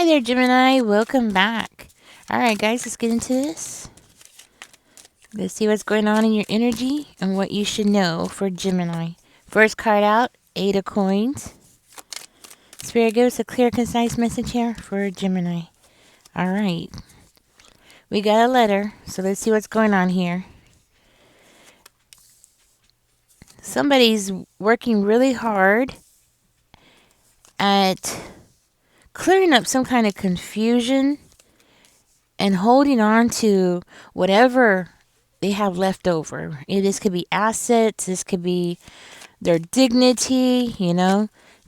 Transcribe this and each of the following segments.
Hi there, Gemini. Welcome back. All right, guys, let's get into this. Let's see what's going on in your energy and what you should know for Gemini. First card out, Eight of Coins. Spirit, give us a clear, concise message here for Gemini. All right. We got a letter, so let's see what's going on here. Somebody's working really hard at clearing up some kind of confusion and holding on to whatever they have left over. This could be assets, this could be their dignity,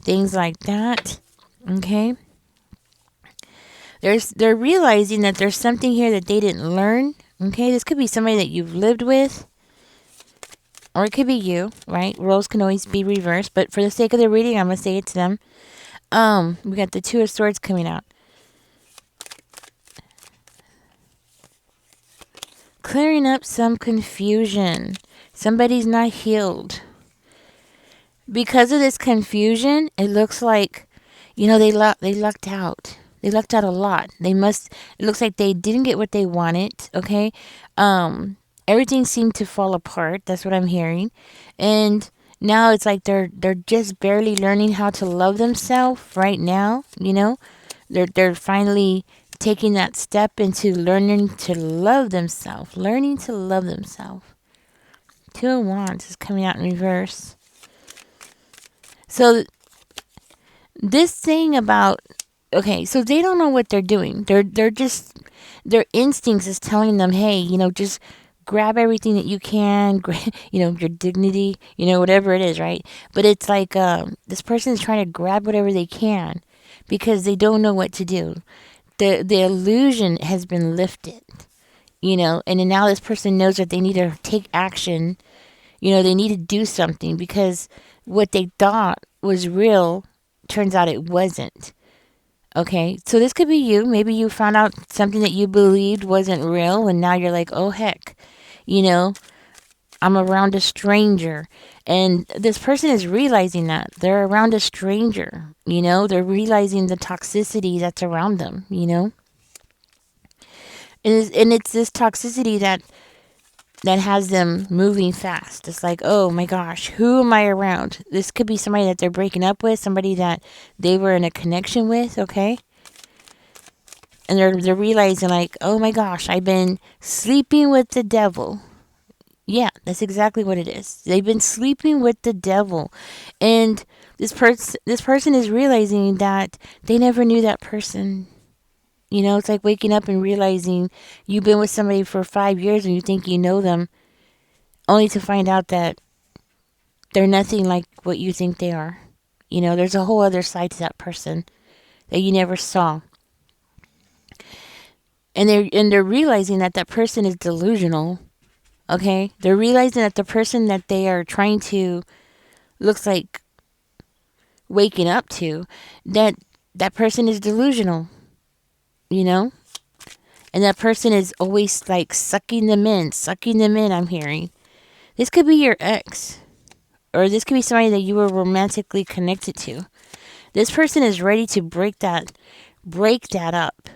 things like that. Okay? They're realizing that there's something here that they didn't learn. Okay? This could be somebody that you've lived with. Or it could be you, right? Roles can always be reversed, but for the sake of the reading, I'm gonna say it to them. We got the Two of Swords coming out. Clearing up some confusion. Somebody's not healed. Because of this confusion, it looks like, they lucked out. They lucked out a lot. It looks like they didn't get what they wanted, okay? Everything seemed to fall apart. That's what I'm hearing. And now it's like they're just barely learning how to love themselves right now, They're finally taking that step into learning to love themselves. Two of Wands is coming out in reverse. So this thing about so they don't know what they're doing. They're just their instincts is telling them, hey, just grab everything that you can, your dignity, whatever it is, right? But it's like this person is trying to grab whatever they can because they don't know what to do. The illusion has been lifted, and then now this person knows that they need to take action. They need to do something because what they thought was real turns out it wasn't. Okay, so this could be you. Maybe you found out something that you believed wasn't real, and now you're like, oh heck, I'm around a stranger. And this person is realizing that they're around a stranger, they're realizing the toxicity that's around them, And it's this toxicity that has them moving fast. It's like, oh my gosh, who am I around? This could be somebody that they're breaking up with, somebody that they were in a connection with, okay? And they're realizing like, oh my gosh, I've been sleeping with the devil. Yeah, that's exactly what it is. They've been sleeping with the devil. And this person is realizing that they never knew that person. It's like waking up and realizing you've been with somebody for 5 years and you think you know them, only to find out that they're nothing like what you think they are. There's a whole other side to that person that you never saw. And they're realizing that that person is delusional. Okay? They're realizing that the person that they are trying to looks like waking up to, that person is delusional. And that person is always like sucking them in, I'm hearing. This could be your ex. Or this could be somebody that you were romantically connected to. This person is ready to break that up.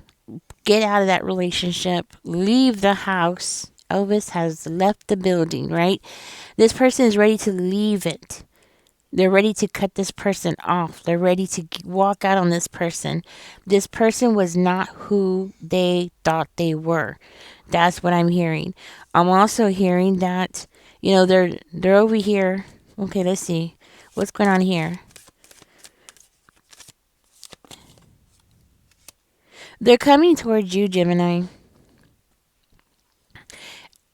Get out of that relationship. Leave the house. Elvis has left the building, right? This person is ready to leave it. They're ready to cut this person off. They're ready to walk out on this person. This person was not who they thought they were. That's what I'm hearing. I'm also hearing that, they're over here. Okay, let's see. What's going on here? They're coming towards you, Gemini.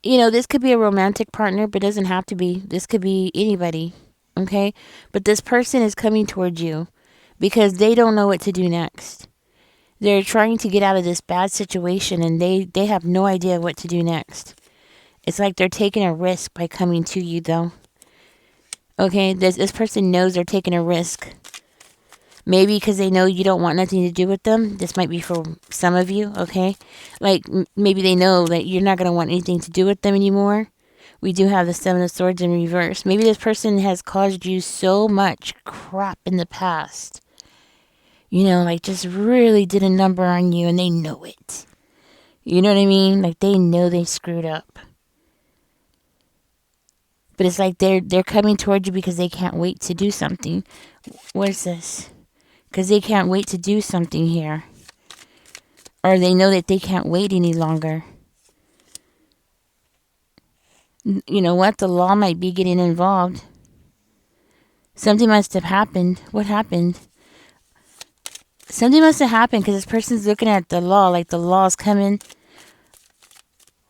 This could be a romantic partner, but it doesn't have to be. This could be anybody. Okay? But this person is coming towards you because they don't know what to do next. They're trying to get out of this bad situation and they have no idea what to do next. It's like they're taking a risk by coming to you, though. Okay? This person knows they're taking a risk. Maybe because they know you don't want nothing to do with them. This might be for some of you, okay? Like, maybe they know that you're not going to want anything to do with them anymore. We do have the Seven of Swords in reverse. Maybe this person has caused you so much crap in the past. Like just really did a number on you and they know it. You know what I mean? Like they know they screwed up. But it's like they're coming towards you because they can't wait to do something. What is this? Because they can't wait to do something here. Or they know that they can't wait any longer. You know what? The law might be getting involved. Something must have happened. What happened? Something must have happened because this person's looking at the law like the law's coming.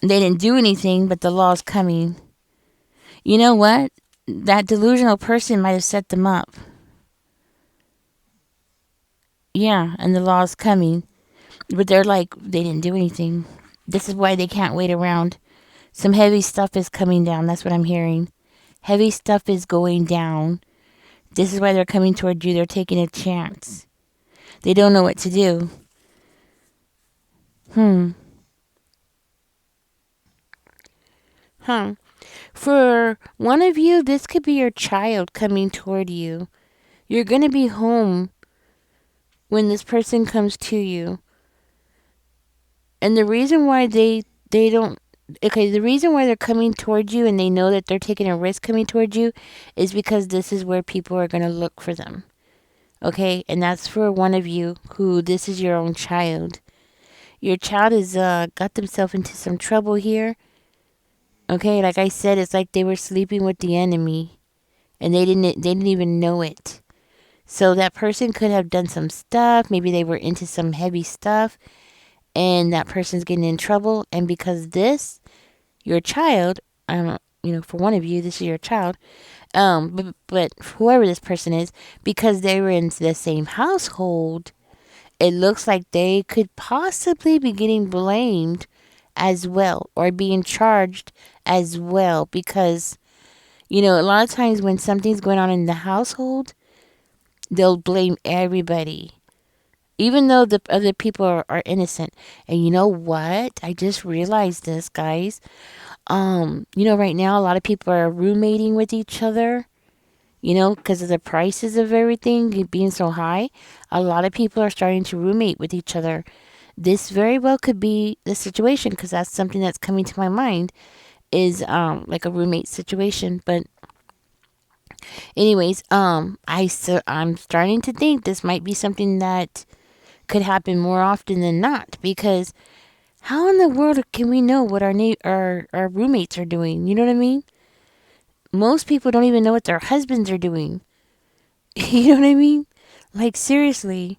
They didn't do anything, but the law's coming. You know what? That delusional person might have set them up. Yeah, and the law's coming. But they're like, they didn't do anything. This is why they can't wait around. Some heavy stuff is coming down. That's what I'm hearing. Heavy stuff is going down. This is why they're coming toward you. They're taking a chance. They don't know what to do. Huh. For one of you, this could be your child coming toward you. You're going to be home when this person comes to you. And the reason why they don't okay, the reason why they're coming towards you and they know that they're taking a risk coming towards you is because this is where people are going to look for them. Okay? And that's for one of you who this is your own child. Your child has got themselves into some trouble here. Okay? Like I said, it's like they were sleeping with the enemy and they didn't even know it. So that person could have done some stuff, maybe they were into some heavy stuff and that person's getting in trouble, and because this your child, for one of you, this is your child, but whoever this person is, because they were in the same household, it looks like they could possibly be getting blamed as well or being charged as well because, a lot of times when something's going on in the household, they'll blame everybody. Even though the other people are innocent. And you know what? I just realized this, guys. Right now a lot of people are roommating with each other, because of the prices of everything being so high. A lot of people are starting to roommate with each other. This very well could be the situation because that's something that's coming to my mind is like a roommate situation. But anyways, I'm starting to think this might be something that could happen more often than not because how in the world can we know what our roommates are doing? You know what I mean? Most people don't even know what their husbands are doing. You know what I mean? Like seriously,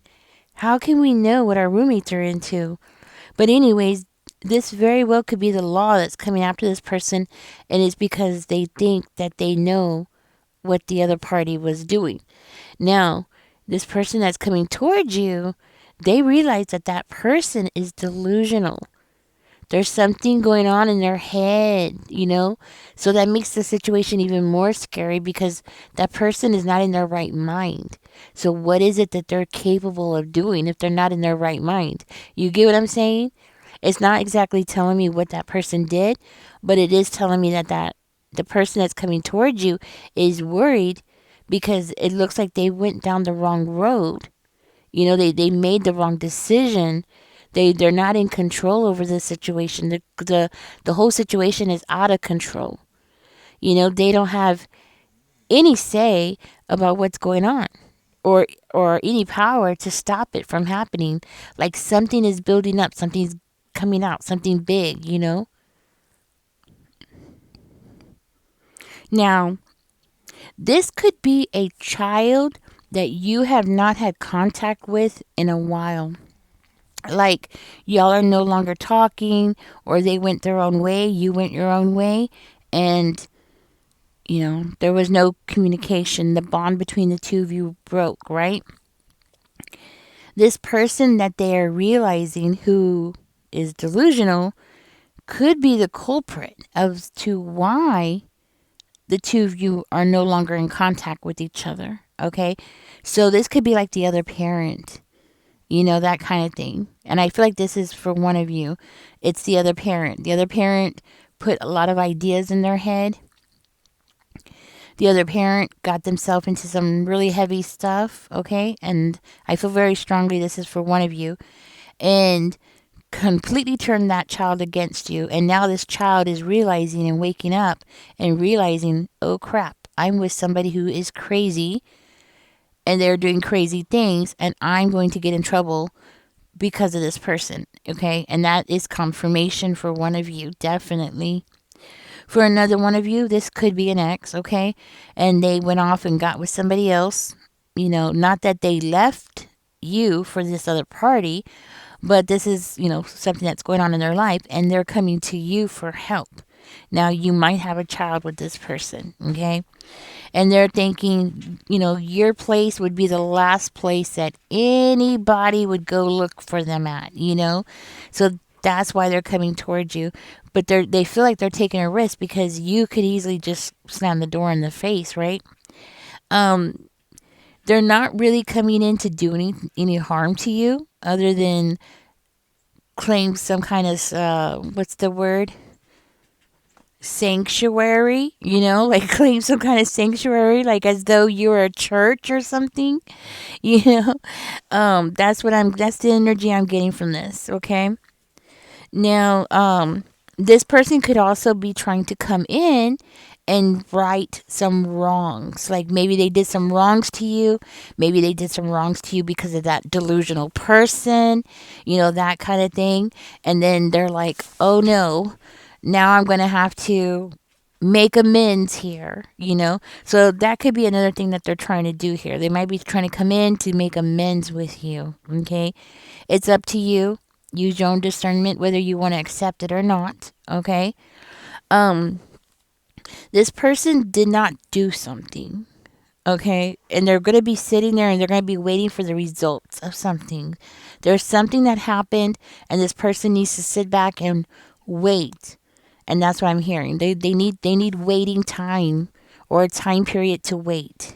how can we know what our roommates are into? But anyways, this very well could be the law that's coming after this person, and it's because they think that they know what the other party was doing. Now, this person that's coming towards you, they realize that that person is delusional. There's something going on in their head. So that makes the situation even more scary because that person is not in their right mind. So what is it that they're capable of doing if they're not in their right mind? You get what I'm saying? It's not exactly telling me what that person did, but it is telling me that the person that's coming towards you is worried because it looks like they went down the wrong road. They made the wrong decision. They're not in control over the situation. The whole situation is out of control. They don't have any say about what's going on or any power to stop it from happening. Like something is building up, something's coming out, something big. Now, this could be a child that you have not had contact with in a while. Like y'all are no longer talking, or they went their own way, you went your own way, and there was no communication. The bond between the two of you broke, right? This person that they are realizing who is delusional could be the culprit as to why the two of you are no longer in contact with each other. Okay, so this could be like the other parent, that kind of thing. And I feel like this is for one of you. It's the other parent. The other parent put a lot of ideas in their head The other parent got themselves into some really heavy stuff, okay? And I feel very strongly this is for one of you. And completely turned that child against you. And now this child is realizing and waking up and realizing, oh crap, I'm with somebody who is crazy and they're doing crazy things and I'm going to get in trouble because of this person. Okay. And that is confirmation for one of you, definitely. For another one of you, this could be an ex. Okay. And they went off and got with somebody else. Not that they left you for this other party, but this is, something that's going on in their life and they're coming to you for help. Now, you might have a child with this person, okay? And they're thinking, your place would be the last place that anybody would go look for them at. So that's why they're coming towards you. But they feel like they're taking a risk because you could easily just slam the door in the face, right? Um, they're not really coming in to do any harm to you other than claim some kind of what's the word, sanctuary, like claim some kind of sanctuary, like as though you're a church or something. you know that's the energy I'm getting from this. Okay. Now, this person could also be trying to come in and right some wrongs. Like maybe they did some wrongs to you. Maybe they did some wrongs to you because of that delusional person, that kind of thing. And then they're like, oh no, now I'm going to have to make amends here. So that could be another thing that they're trying to do here. They might be trying to come in to make amends with you. Okay. It's up to you. Use your own discernment whether you want to accept it or not. Okay. Um, this person did not do something. Okay. And they're going to be sitting there and they're going to be waiting for the results of something. There's something that happened and this person needs to sit back and wait. And that's what I'm hearing. They need waiting time or a time period to wait.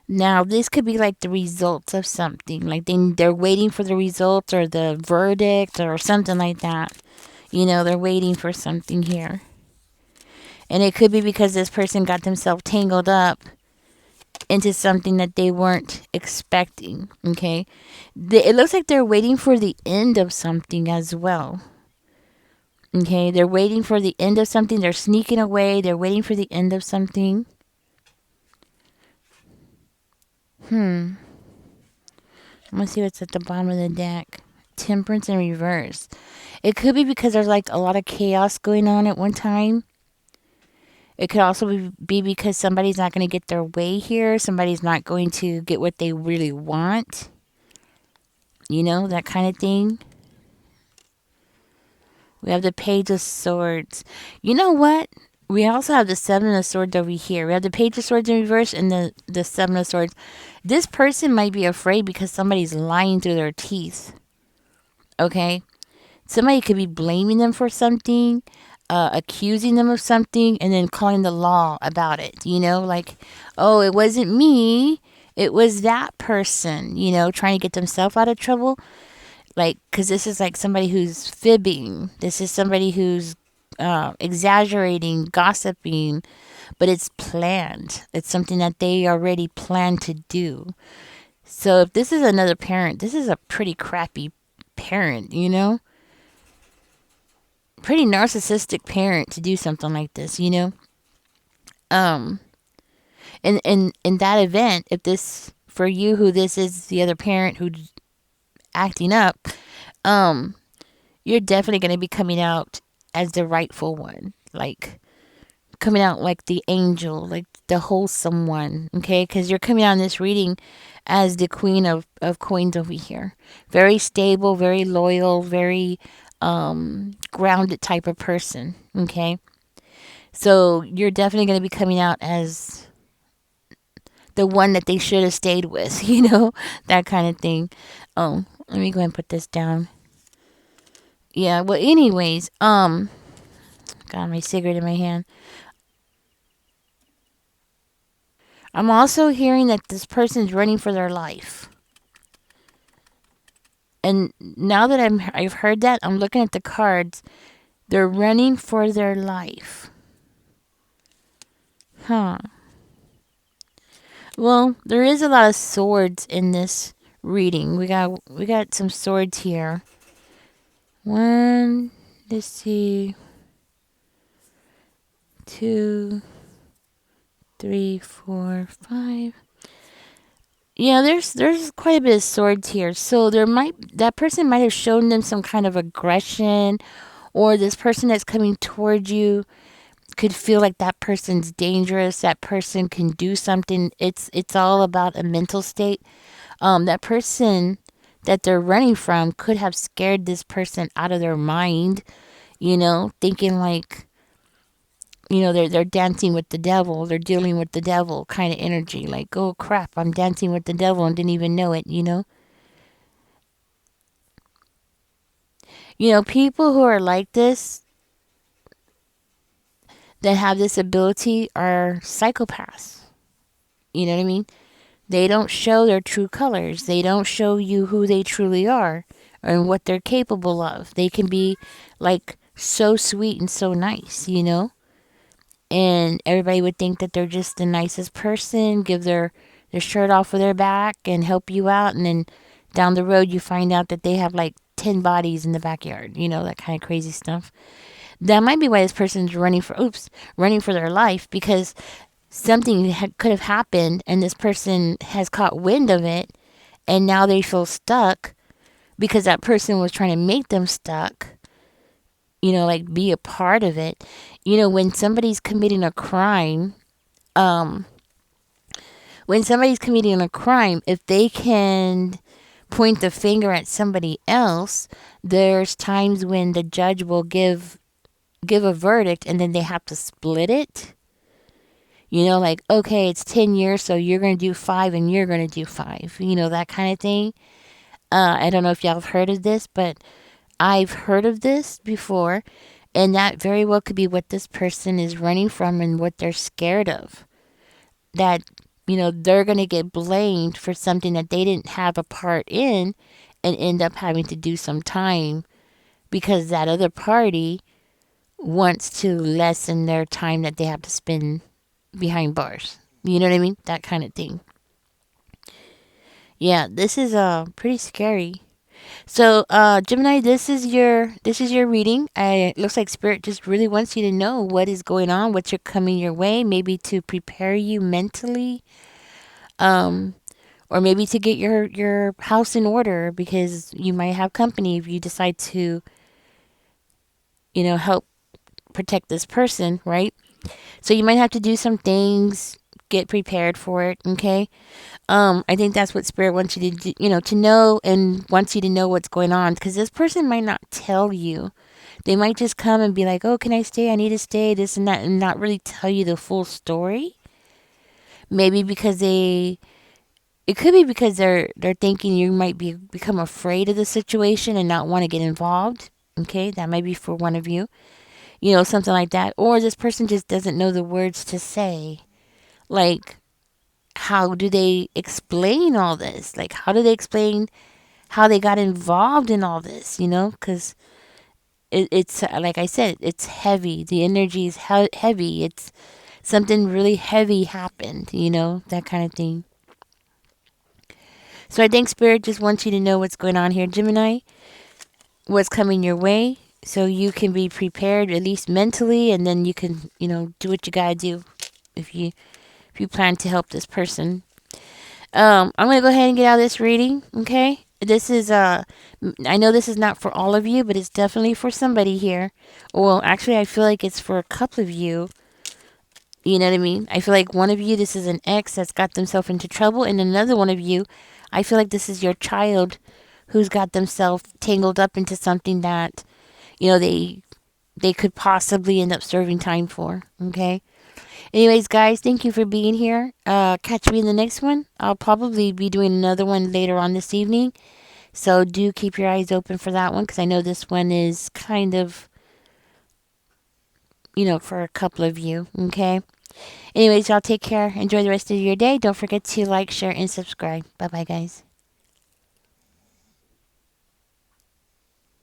Now, this could be like the results of something. Like they're waiting for the results or the verdict or something like that. They're waiting for something here. And it could be because this person got themselves tangled up into something that they weren't expecting. Okay. It looks like they're waiting for the end of something as well. Okay. They're waiting for the end of something. They're sneaking away. They're waiting for the end of something. I'm going to see what's at the bottom of the deck. Temperance in reverse. It could be because there's like a lot of chaos going on at one time. It could also be because somebody's not going to get their way here. Somebody's not going to get what they really want. That kind of thing. We have the Page of Swords. You know what? We also have the Seven of Swords over here. We have the Page of Swords in reverse and the Seven of Swords. This person might be afraid because somebody's lying through their teeth. Okay? Somebody could be blaming them for something, accusing them of something, and then calling the law about it. Like, oh, it wasn't me. It was that person, trying to get themselves out of trouble. Like, because this is like somebody who's fibbing. This is somebody who's exaggerating, gossiping, but it's planned. It's something that they already planned to do. So if this is another parent, this is a pretty crappy parent. Pretty narcissistic parent to do something like this. In that event, if this for you who this is the other parent who's acting up, you're definitely going to be coming out as the rightful one, like coming out like the angel, like the wholesome one. Okay, because you're coming out in this reading as the queen of coins over here. Very stable, very loyal, very grounded type of person. Okay. So you're definitely going to be coming out as the one that they should have stayed with, that kind of thing. Oh, let me go ahead and put this down. Yeah, well, anyways, got my cigarette in my hand. I'm also hearing that this person's running for their life. And now that I've heard that, I'm looking at the cards. They're running for their life. Huh. Well, there is a lot of swords in this reading. We got some swords here. One, let's see, two, three, four, five. Yeah, there's quite a bit of swords here. So that person might have shown them some kind of aggression, or this person that's coming towards you could feel like that person's dangerous. That person can do something. It's all about a mental state. That person that they're running from could have scared this person out of their mind. Thinking like, they're dancing with the devil, they're dealing with the devil kind of energy, like, oh crap, I'm dancing with the devil and didn't even know it. People who are like this, that have this ability, are psychopaths. You know what I mean? They don't show their true colors. They don't show you who they truly are and what they're capable of. They can be like so sweet and so nice. And everybody would think that they're just the nicest person, give their shirt off of their back and help you out, and then down the road you find out that they have like 10 bodies in the backyard, that kind of crazy stuff. That might be why this person's running for their life, because something could have happened and this person has caught wind of it, and now they feel stuck because that person was trying to make them stuck, like be a part of it. When somebody's committing a crime, um, if they can point the finger at somebody else, there's times when the judge will give a verdict and then they have to split it. Like, okay, it's 10 years, so you're going to do 5 and you're going to do 5, that kind of thing. I don't know if y'all have heard of this, but I've heard of this before, and that very well could be what this person is running from and what they're scared of. That, they're going to get blamed for something that they didn't have a part in and end up having to do some time because that other party wants to lessen their time that they have to spend behind bars. You know what I mean? That kind of thing. Yeah, this is pretty scary. So, Gemini, this is your reading. It looks like Spirit just really wants you to know what is going on, what's coming your way, maybe to prepare you mentally, um, or maybe to get your house in order because you might have company if you decide to, help protect this person, right? So you might have to do some things, get prepared for it. Okay. I think that's what Spirit wants you to do, to know, and wants you to know what's going on, because this person might not tell you. They might just come and be like, "Oh, can I stay? I need to stay." This and that, and not really tell you the full story. Maybe because it could be because they're thinking you might become afraid of the situation and not want to get involved. Okay, that might be for one of you. Something like that. Or this person just doesn't know the words to say. Like, how do they explain all this? Like, how do they explain how they got involved in all this? Because it's like I said, it's heavy. The energy is heavy. It's something really heavy happened, that kind of thing. So I think Spirit just wants you to know what's going on here, Gemini, what's coming your way, so you can be prepared at least mentally, and then you can, do what you gotta do if you plan to help this person. I'm gonna go ahead and get out of this reading. Okay, this is I know this is not for all of you, but it's definitely for somebody here. Well, actually, I feel like it's for a couple of you. You know what I mean? I feel like one of you, this is an ex that's got themselves into trouble, and another one of you, I feel like this is your child who's got themselves tangled up into something that, they could possibly end up serving time for. Okay. Anyways, guys, thank you for being here. Catch me in the next one. I'll probably be doing another one later on this evening. So do keep your eyes open for that one, because I know this one is kind of, for a couple of you. Okay. Anyways, y'all take care. Enjoy the rest of your day. Don't forget to like, share, and subscribe. Bye bye, guys.